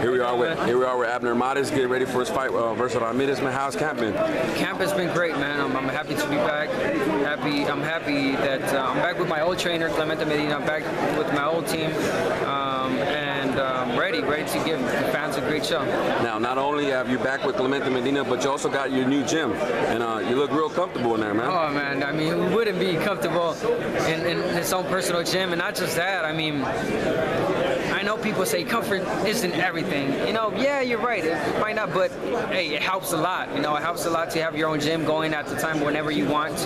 Here we are with Abner Mares getting ready for his fight versus Ramirez. Man, how's camp been? Camp has been great, man. I'm happy to be back. I'm happy that I'm back with my old trainer, Clemente Medina. I'm back with my old team, and ready to give the fans a great show. Now, not only have you back with Clemente Medina, but you also got your new gym, and you look real comfortable in there, man. Oh man, I mean, who wouldn't be comfortable in his own personal gym? And not just that, I mean, I know people say comfort isn't everything. You know, yeah, you're right. It might not, but hey, it helps a lot. You know, it helps a lot to have your own gym going at the time whenever you want.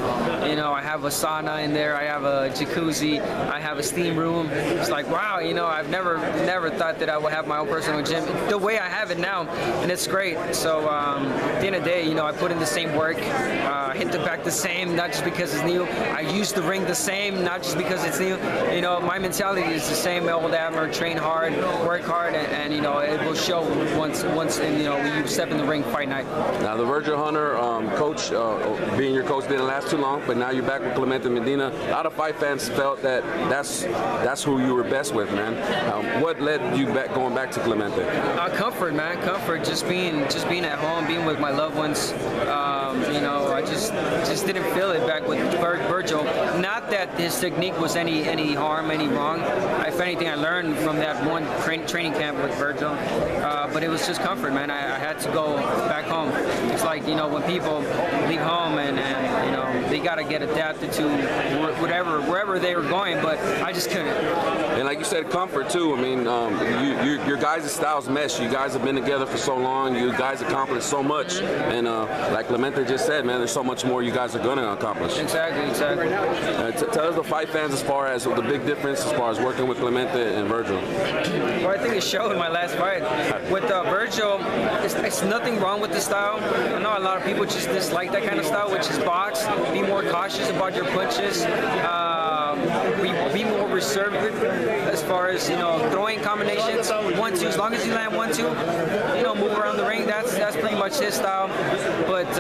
You know, I have a sauna in there. I have a jacuzzi. I have a steam room. It's like, wow, you know, I've never thought that I would have my own personal gym the way I have it now, and it's great. So at the end of the day, you know, I put in the same work, hit the back the same, not just because it's new. I use the ring the same, not just because it's new. You know, my mentality is the same. Old Abner, train hard, work hard, and you know, it will show once and, you know, when you step in the ring fight night. Now, the Virgil Hunter coach, being your coach didn't last too long, but now you're back with Clemente Medina. A lot of fight fans felt that that's who you were best with, man. What led you going back to Clemente? Comfort, man, comfort. Just being at home, being with my loved ones. You know, I just didn't feel it back with Virgil. Not that his technique was any harm, any wrong. If anything, I learned from that one training camp with Virgil. But it was just comfort, man. I had to go back home. It's like, you know, when people leave home and you know, they gotta get adapted to wherever they were going. But I just couldn't. And like you said, comfort too. I mean, your guys' styles mesh. You guys have been together for so long. You guys accomplished so much. And like Clemente just said, man, there's so much more you guys are going to accomplish. Exactly. Tell us the fight fans as far as the big difference as far as working with Clemente and Virgil. Well, I think it showed in my last fight. With Virgil, it's nothing wrong with the style. I know a lot of people just dislike that kind of style, which is box. Be more cautious about your punches. Be more reserved as far as, you know, throwing combinations. 1-2, as long as you land 1-2, you know, move around the ring. That's pretty much his style. But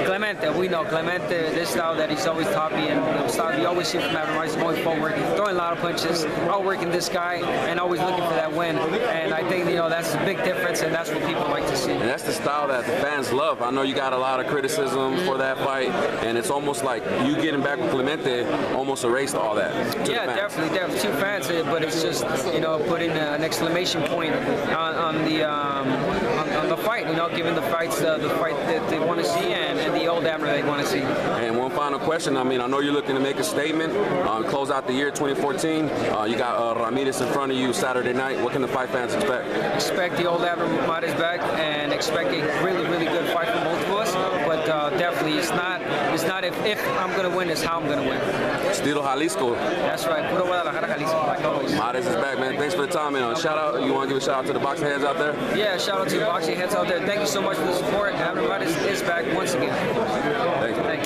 Clemente, we know Clemente, this style that he's always taught me, and the style you always see from Abner Mares, going forward, throwing a lot of punches, outworking this guy, and always looking for that win. And I think, you know, that's a big difference, and that's what people like to see. And that's the style that the fans love. I know you got a lot of criticism for that fight, and it's almost like you getting back with Clemente almost erased all that. Yeah, definitely two fans, but it's just, you know, putting an exclamation point on the fight. You know, giving the fight that they want to see, and the old Abner they want to see. And one final question. I mean, I know you're looking to make a statement, close out the year 2014. You got Ramirez in front of you Saturday night. What can the fight fans expect? Expect the old Abner Mares back, and expect a really good fight from both of us. But definitely, it's not if I'm going to win, it's how I'm going to win. Estilo Jalisco. That's right. Puro Guadalajara, Jalisco, like always. Mares is back, man. Thanks for the time, man. Shout out. You want to give a shout out to the boxing heads out there? Yeah, shout out to the boxing heads out there. Thank you so much for the support. Abner Mares is back once again. Thank you.